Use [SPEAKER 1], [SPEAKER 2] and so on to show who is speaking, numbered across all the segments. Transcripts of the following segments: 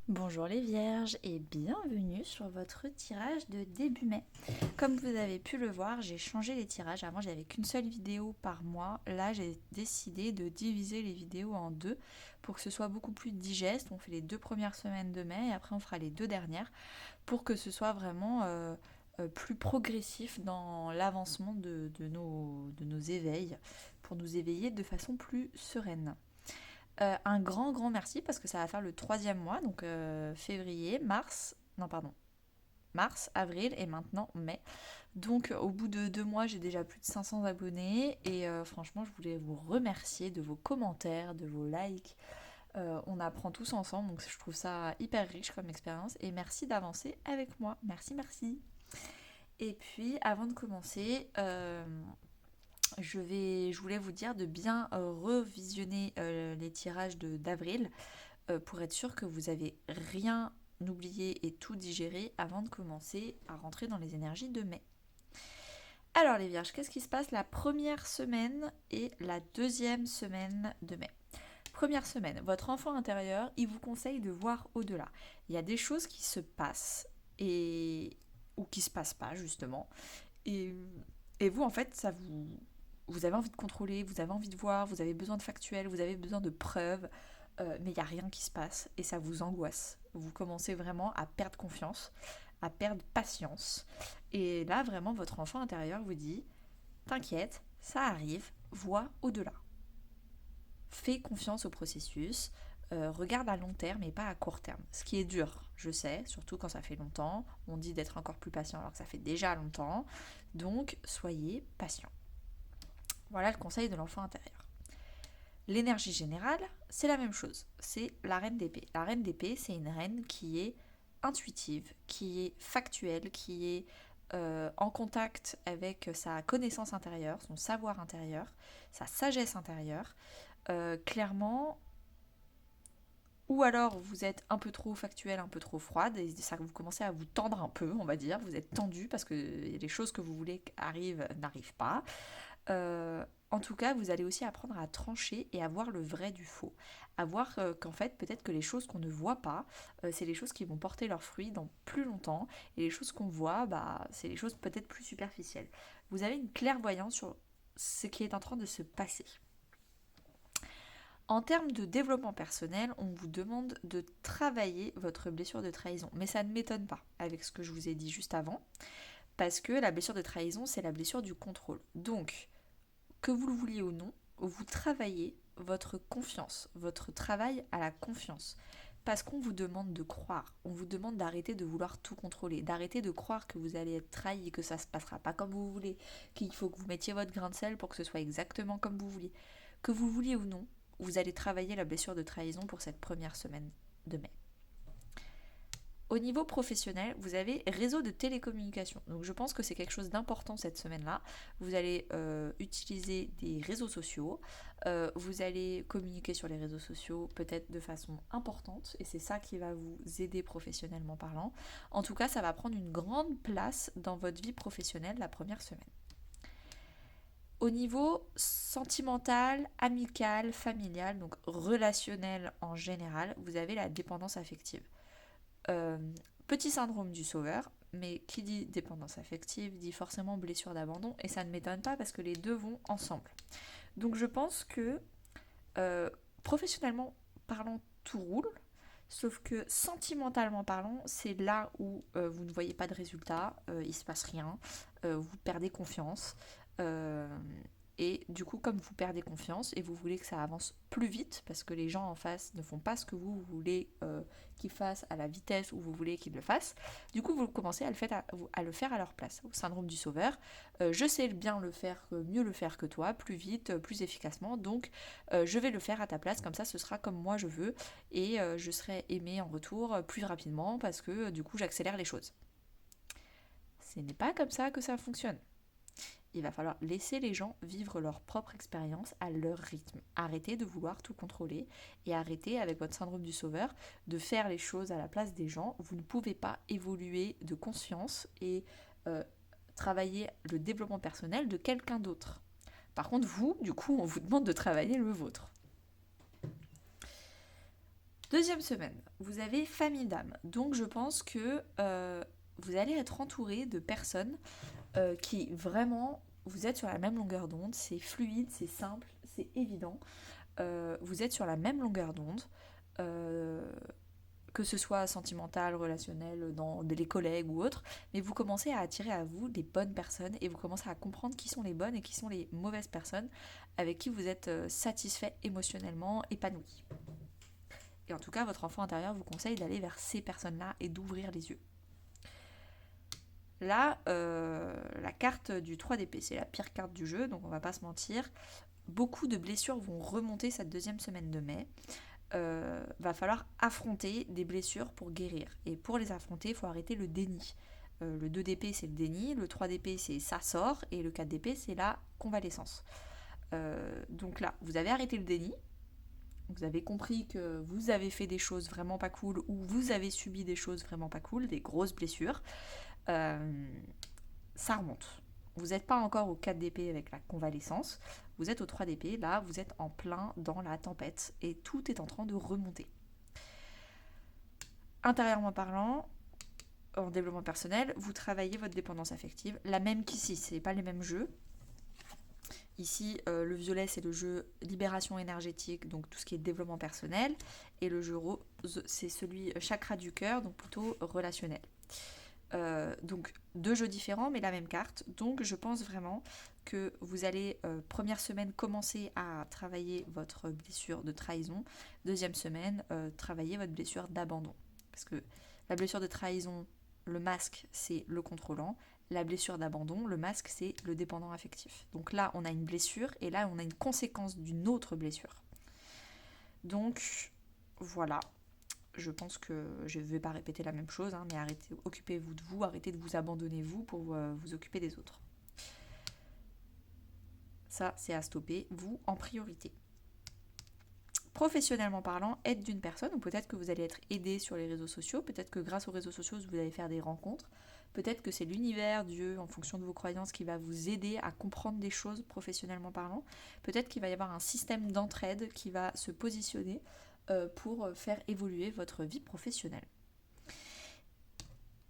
[SPEAKER 1] Bonjour les vierges et bienvenue sur votre tirage de début mai. Comme vous avez pu le voir, j'ai changé les tirages. Avant, j'avais qu'une seule vidéo par mois. Là, j'ai décidé de diviser les vidéos en deux pour que ce soit beaucoup plus digeste. On fait les 2 premières semaines de mai et après on fera les 2 dernières pour que ce soit vraiment plus progressif dans l'avancement de nos éveils, pour nous éveiller de façon plus sereine. Un grand merci parce que ça va faire le 3e mois, donc février, mars, non pardon, mars, avril et maintenant mai. Donc au bout de 2 mois, j'ai déjà plus de 500 abonnés et franchement, je voulais vous remercier de vos commentaires, de vos likes. On apprend tous ensemble, donc je trouve ça hyper riche comme expérience et merci d'avancer avec moi. Merci. Et puis avant de commencer, je voulais vous dire de bien revisionner les tirages d'avril pour être sûr que vous avez rien oublié et tout digéré avant de commencer à rentrer dans les énergies de mai. Alors les vierges, qu'est-ce qui se passe la première semaine et la 2e semaine de mai? Première semaine, votre enfant intérieur, il vous conseille de voir au-delà. Il y a des choses qui se passent ou qui se passent pas justement. Et, et vous en fait, vous avez envie de contrôler, vous avez envie de voir, vous avez besoin de factuels, vous avez besoin de preuves, mais il n'y a rien qui se passe et ça vous angoisse. Vous commencez vraiment à perdre confiance, à perdre patience. Et là, vraiment, votre enfant intérieur vous dit, t'inquiète, ça arrive, vois au-delà. Fais confiance au processus, regarde à long terme et pas à court terme. Ce qui est dur, je sais, surtout quand ça fait longtemps. On dit d'être encore plus patient alors que ça fait déjà longtemps. Donc, soyez patient. Voilà le conseil de l'enfant intérieur. L'énergie générale, c'est la même chose. C'est la reine d'épée. La reine d'épée, c'est une reine qui est intuitive, qui est factuelle, qui est en contact avec sa connaissance intérieure, son savoir intérieur, sa sagesse intérieure. Clairement, ou alors vous êtes un peu trop factuel, un peu trop froide, et ça vous commencez à vous tendre un peu, on va dire. Vous êtes tendu parce que les choses que vous voulez n'arrivent pas. En tout cas, vous allez aussi apprendre à trancher et à voir le vrai du faux. À voir qu'en fait, peut-être que les choses qu'on ne voit pas, c'est les choses qui vont porter leurs fruits dans plus longtemps. Et les choses qu'on voit, c'est les choses peut-être plus superficielles. Vous avez une clairvoyance sur ce qui est en train de se passer. En termes de développement personnel, on vous demande de travailler votre blessure de trahison. Mais ça ne m'étonne pas avec ce que je vous ai dit juste avant, parce que la blessure de trahison, c'est la blessure du contrôle. Donc, que vous le vouliez ou non, vous travaillez votre confiance, votre travail à la confiance. Parce qu'on vous demande de croire, on vous demande d'arrêter de vouloir tout contrôler, d'arrêter de croire que vous allez être trahi, que ça ne se passera pas comme vous voulez, qu'il faut que vous mettiez votre grain de sel pour que ce soit exactement comme vous vouliez. Que vous vouliez ou non, vous allez travailler la blessure de trahison pour cette première semaine de mai. Au niveau professionnel, vous avez réseau de télécommunication. Donc je pense que c'est quelque chose d'important cette semaine-là. Vous allez utiliser des réseaux sociaux. Vous allez communiquer sur les réseaux sociaux peut-être de façon importante. Et c'est ça qui va vous aider professionnellement parlant. En tout cas, ça va prendre une grande place dans votre vie professionnelle la première semaine. Au niveau sentimental, amical, familial, donc relationnel en général, vous avez la dépendance affective. Euh, Petit syndrome du sauveur, mais qui dit dépendance affective dit forcément blessure d'abandon, et ça ne m'étonne pas parce que les deux vont ensemble. Donc je pense que euh, professionnellement parlant, tout roule, sauf que sentimentalement parlant, c'est là où vous ne voyez pas de résultat, il ne se passe rien, vous perdez confiance. euh, et du coup, comme vous perdez confiance et vous voulez que ça avance plus vite, parce que les gens en face ne font pas ce que vous voulez qu'ils fassent à la vitesse où vous voulez qu'ils le fassent, du coup, vous commencez à le faire à leur place. Au syndrome du sauveur, je sais bien le faire, mieux le faire que toi, plus vite, plus efficacement, donc je vais le faire à ta place, comme ça ce sera comme moi je veux, et je serai aimé en retour plus rapidement, parce que du coup, j'accélère les choses. Ce n'est pas comme ça que ça fonctionne. Il va falloir laisser les gens vivre leur propre expérience à leur rythme. Arrêtez de vouloir tout contrôler et arrêtez avec votre syndrome du sauveur de faire les choses à la place des gens. Vous ne pouvez pas évoluer de conscience et travailler le développement personnel de quelqu'un d'autre. Par contre, vous, du coup, on vous demande de travailler le vôtre. Deuxième semaine, vous avez famille d'âme. Donc je pense que vous allez être entouré de personnes qui vraiment, vous êtes sur la même longueur d'onde, c'est fluide, c'est simple, c'est évident. Vous êtes sur la même longueur d'onde, euh, que ce soit sentimental, relationnel, dans les collègues ou autres, mais vous commencez à attirer à vous des bonnes personnes et vous commencez à comprendre qui sont les bonnes et qui sont les mauvaises personnes avec qui vous êtes satisfait émotionnellement, épanoui. Et en tout cas, votre enfant intérieur vous conseille d'aller vers ces personnes-là et d'ouvrir les yeux. Là, la carte du 3 d'épée, c'est la pire carte du jeu, donc on va pas se mentir. Beaucoup de blessures vont remonter cette deuxième semaine de mai. Va falloir affronter des blessures pour guérir. Et pour les affronter, il faut arrêter le déni. Le 2 d'épée, c'est le déni, le 3 d'épée, c'est ça sort, et le 4 d'épée, c'est la convalescence. Donc là, vous avez arrêté le déni, vous avez compris que vous avez fait des choses vraiment pas cool, ou vous avez subi des choses vraiment pas cool, des grosses blessures. Ça remonte. Vous n'êtes pas encore au 4 d'épée avec la convalescence, vous êtes au 3 d'épée, là vous êtes en plein dans la tempête et tout est en train de remonter. Intérieurement parlant, en développement personnel, vous travaillez votre dépendance affective, la même qu'ici, c'est pas les mêmes jeux. Ici, le violet, c'est le jeu libération énergétique, donc tout ce qui est développement personnel, et le jeu rose, c'est celui chakra du cœur, donc plutôt relationnel. Donc 2 jeux différents mais la même carte, donc je pense vraiment que vous allez première semaine commencer à travailler votre blessure de trahison, deuxième semaine travailler votre blessure d'abandon, parce que la blessure de trahison, le masque c'est le contrôlant, la blessure d'abandon, le masque c'est le dépendant affectif. Donc là on a une blessure et là on a une conséquence d'une autre blessure. Donc voilà, je pense que je ne vais pas répéter la même chose, hein, mais arrêtez, occupez-vous de vous, arrêtez de vous abandonner vous pour vous occuper des autres. Ça, c'est à stopper, vous en priorité. Professionnellement parlant, aide d'une personne, ou peut-être que vous allez être aidé sur les réseaux sociaux, peut-être que grâce aux réseaux sociaux, vous allez faire des rencontres, peut-être que c'est l'univers, Dieu, en fonction de vos croyances, qui va vous aider à comprendre des choses professionnellement parlant, peut-être qu'il va y avoir un système d'entraide qui va se positionner pour faire évoluer votre vie professionnelle.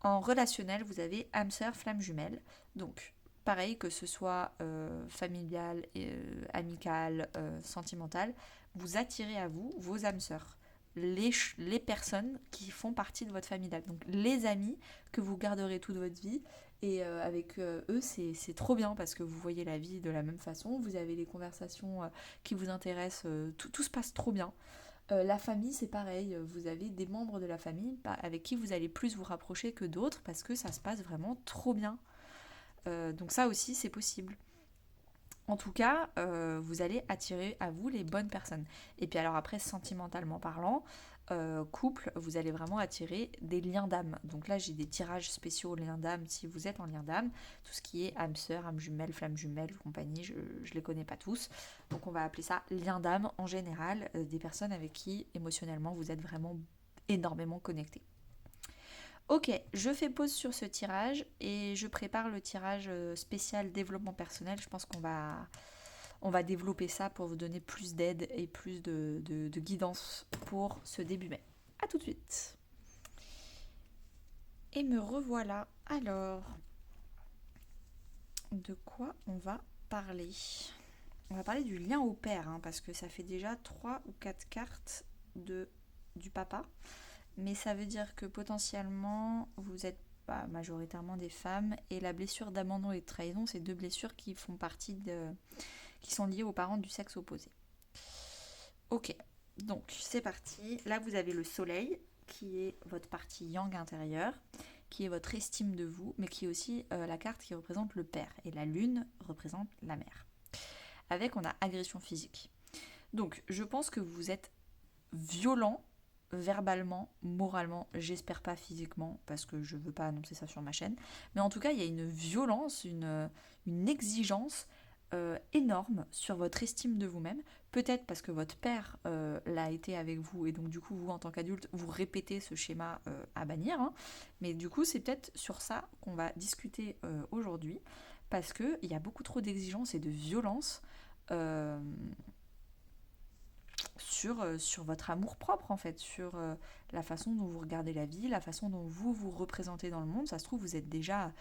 [SPEAKER 1] En relationnel, vous avez âme sœur, flamme jumelle. Donc, pareil, que ce soit familial, amical, sentimental, vous attirez à vous vos âmes sœurs. Les personnes qui font partie de votre famille d'âme. Donc, les amis que vous garderez toute votre vie. Et avec eux, c'est trop bien parce que vous voyez la vie de la même façon. Vous avez les conversations qui vous intéressent. Tout se passe trop bien. La famille, c'est pareil, vous avez des membres de la famille avec qui vous allez plus vous rapprocher que d'autres parce que ça se passe vraiment trop bien. Donc ça aussi, c'est possible. En tout cas, vous allez attirer à vous les bonnes personnes. Et puis alors après, sentimentalement parlant, couple, vous allez vraiment attirer des liens d'âme. Donc là, j'ai des tirages spéciaux liens d'âme si vous êtes en lien d'âme. Tout ce qui est âme sœur, âme jumelle, flamme jumelle, compagnie, je ne les connais pas tous. Donc on va appeler ça lien d'âme en général, des personnes avec qui émotionnellement vous êtes vraiment énormément connectés. Ok, je fais pause sur ce tirage et je prépare le tirage spécial développement personnel. Je pense on va développer ça pour vous donner plus d'aide et plus de guidance pour ce début mai. A tout de suite. Et me revoilà. Alors, de quoi on va parler? On va parler du lien au père, hein, parce que ça fait déjà 3 ou 4 cartes du papa. Mais ça veut dire que potentiellement, vous êtes majoritairement des femmes. Et la blessure d'abandon et de trahison, c'est 2 blessures qui font partie qui sont liées aux parents du sexe opposé. Ok, donc c'est parti. Là, vous avez le soleil, qui est votre partie yang intérieure, qui est votre estime de vous, mais qui est aussi la carte qui représente le père. Et la lune représente la mère. Avec, on a agression physique. Donc, je pense que vous êtes violent verbalement, moralement, j'espère pas physiquement, parce que je veux pas annoncer ça sur ma chaîne, mais en tout cas, il y a une violence, une exigence énorme sur votre estime de vous-même, peut-être parce que votre père l'a été avec vous, et donc du coup, vous, en tant qu'adulte, vous répétez ce schéma à bannir, hein, mais du coup, c'est peut-être sur ça qu'on va discuter aujourd'hui, parce qu'il y a beaucoup trop d'exigences et de violence sur votre amour-propre, en fait, sur la façon dont vous regardez la vie, la façon dont vous vous représentez dans le monde. Ça se trouve, vous êtes déjà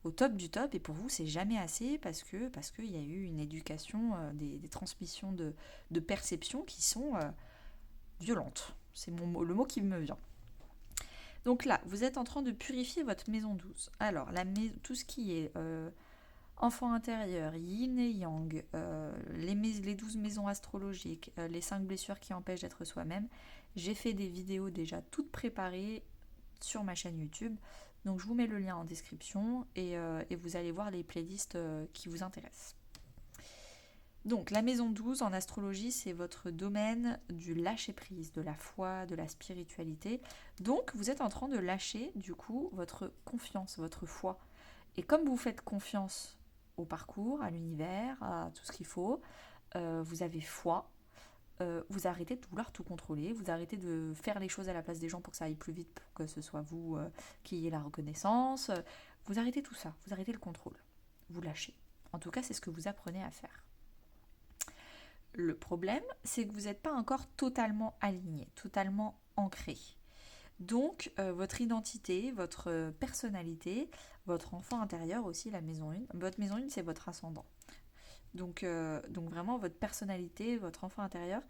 [SPEAKER 1] au top du top, et pour vous, c'est jamais assez, parce qu'il y a eu une éducation, des transmissions de perception qui sont violentes. C'est le mot qui me vient. Donc là, vous êtes en train de purifier votre maison 12. Alors, tout ce qui est enfant intérieur, yin et yang, les 12 maisons astrologiques, les 5 blessures qui empêchent d'être soi-même, j'ai fait des vidéos déjà toutes préparées sur ma chaîne YouTube. Donc je vous mets le lien en description et vous allez voir les playlists qui vous intéressent. Donc la maison 12 en astrologie, c'est votre domaine du lâcher-prise, de la foi, de la spiritualité. Donc vous êtes en train de lâcher du coup votre confiance, votre foi. Et comme vous faites confiance au parcours, à l'univers, à tout ce qu'il faut, vous avez foi, vous arrêtez de vouloir tout contrôler, vous arrêtez de faire les choses à la place des gens pour que ça aille plus vite, pour que ce soit vous qui ayez la reconnaissance. Vous arrêtez tout ça, vous arrêtez le contrôle, vous lâchez. En tout cas, c'est ce que vous apprenez à faire. Le problème, c'est que vous n'êtes pas encore totalement aligné, totalement ancré. Donc, votre identité, votre personnalité, votre enfant intérieur aussi, la maison 1. Votre maison 1, c'est votre ascendant. Donc vraiment, votre personnalité, votre enfant intérieur,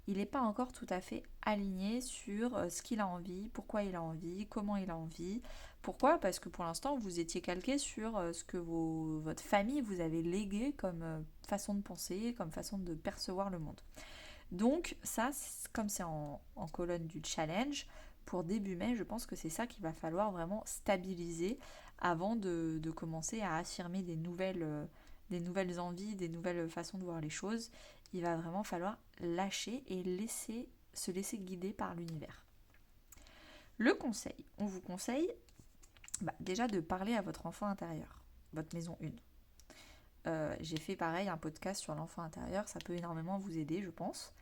[SPEAKER 1] il n'est pas encore tout à fait aligné sur ce qu'il a envie, pourquoi il a envie, comment il a envie. Pourquoi ? Parce que pour l'instant, vous étiez calqué sur ce que votre famille vous avait légué comme façon de penser, comme façon de percevoir le monde. Donc ça, comme c'est en colonne du challenge, pour début mai, je pense que c'est ça qu'il va falloir vraiment stabiliser avant de commencer à affirmer des nouvelles envies, des nouvelles façons de voir les choses. Il va vraiment falloir lâcher et se laisser guider par l'univers. Le conseil, on vous conseille déjà de parler à votre enfant intérieur, votre maison 1. J'ai fait pareil un podcast sur l'enfant intérieur, ça peut énormément vous aider, je pense.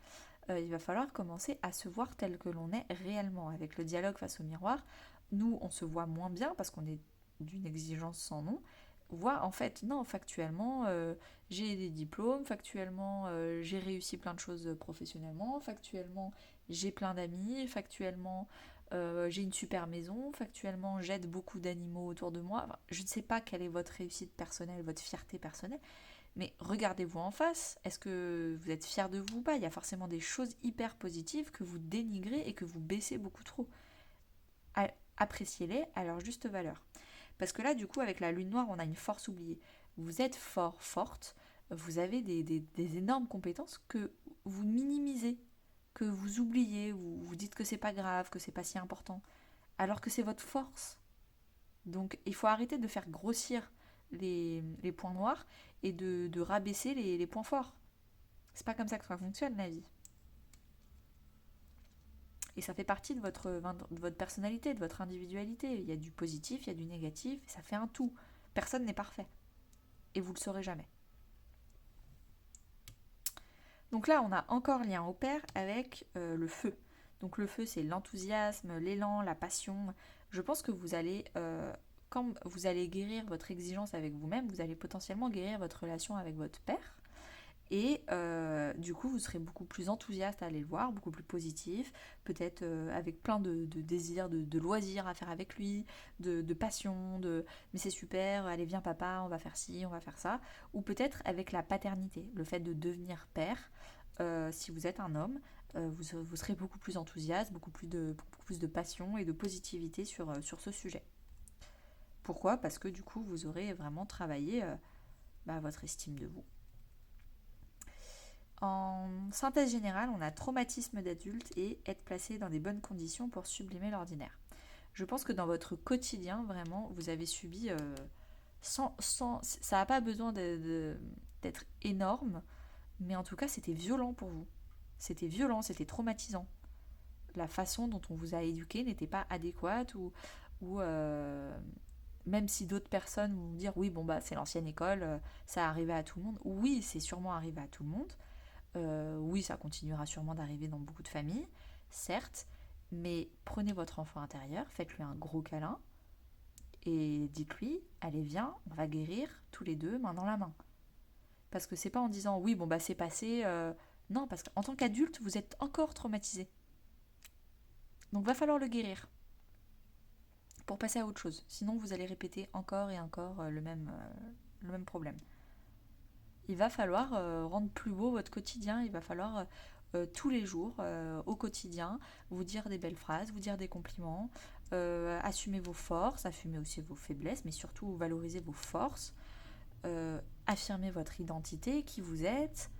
[SPEAKER 1] Il va falloir commencer à se voir tel que l'on est réellement, avec le dialogue face au miroir. Nous, on se voit moins bien parce qu'on est d'une exigence sans nom. Voit en fait, non, factuellement, j'ai des diplômes, factuellement, j'ai réussi plein de choses professionnellement, factuellement, j'ai plein d'amis, factuellement, j'ai une super maison, factuellement, j'aide beaucoup d'animaux autour de moi. Enfin, je ne sais pas quelle est votre réussite personnelle, votre fierté personnelle, mais regardez-vous en face. Est-ce que vous êtes fier de vous ou pas ? Il y a forcément des choses hyper positives que vous dénigrez et que vous baissez beaucoup trop. Appréciez-les à leur juste valeur. Parce que là, du coup, avec la lune noire, on a une force oubliée. Vous êtes fort, forte, vous avez des énormes compétences que vous minimisez, que vous oubliez, vous dites que c'est pas grave, que c'est pas si important, alors que c'est votre force. Donc il faut arrêter de faire grossir les points noirs et de rabaisser les points forts. C'est pas comme ça que ça fonctionne la vie. Et ça fait partie de votre personnalité, de votre individualité. Il y a du positif, il y a du négatif, et ça fait un tout. Personne n'est parfait. Et vous ne le saurez jamais. Donc là, on a encore lien au pair avec le feu. Donc le feu, c'est l'enthousiasme, l'élan, la passion. Je pense que vous allez, quand vous allez guérir votre exigence avec vous-même, vous allez potentiellement guérir votre relation avec votre père. Et du coup, vous serez beaucoup plus enthousiaste à aller le voir, beaucoup plus positif, peut-être avec plein de désirs, de loisirs à faire avec lui, de passion, mais c'est super, allez viens papa, on va faire ci, on va faire ça. Ou peut-être avec la paternité, le fait de devenir père, si vous êtes un homme, vous serez beaucoup plus enthousiaste, beaucoup plus de passion et de positivité sur ce sujet. Pourquoi ? Parce que du coup, vous aurez vraiment travaillé votre estime de vous. En synthèse générale, on a traumatisme d'adulte et être placé dans des bonnes conditions pour sublimer l'ordinaire. Je pense que dans votre quotidien, vraiment, vous avez subi ça n'a pas besoin d'être énorme, mais en tout cas, c'était violent pour vous. C'était violent, c'était traumatisant. La façon dont on vous a éduqué n'était pas adéquate ou même si d'autres personnes vont dire oui, bon bah c'est l'ancienne école, ça arrivait à tout le monde. Oui, c'est sûrement arrivé à tout le monde. Oui, ça continuera sûrement d'arriver dans beaucoup de familles, certes, mais prenez votre enfant intérieur, faites-lui un gros câlin et dites-lui, allez viens, on va guérir tous les deux main dans la main. Parce que c'est pas en disant oui, bon bah c'est passé, Non, parce qu'en tant qu'adulte, vous êtes encore traumatisé. Donc va falloir le guérir pour passer à autre chose. Sinon, vous allez répéter encore et encore le même problème. Il va falloir rendre plus beau votre quotidien. Il va falloir tous les jours, au quotidien, vous dire des belles phrases, vous dire des compliments, assumer vos forces, assumer aussi vos faiblesses, mais surtout valoriser vos forces, affirmer votre identité, qui vous êtes,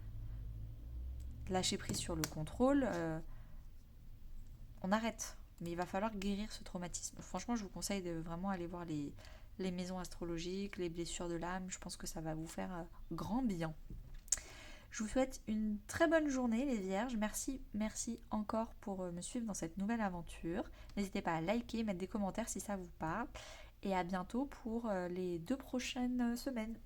[SPEAKER 1] lâcher prise sur le contrôle. On arrête. Mais il va falloir guérir ce traumatisme. Franchement, je vous conseille de vraiment aller voir les maisons astrologiques, les blessures de l'âme. Je pense que ça va vous faire grand bien. Je vous souhaite une très bonne journée, les vierges. Merci encore pour me suivre dans cette nouvelle aventure. N'hésitez pas à liker, mettre des commentaires si ça vous parle. Et à bientôt pour les 2 prochaines semaines.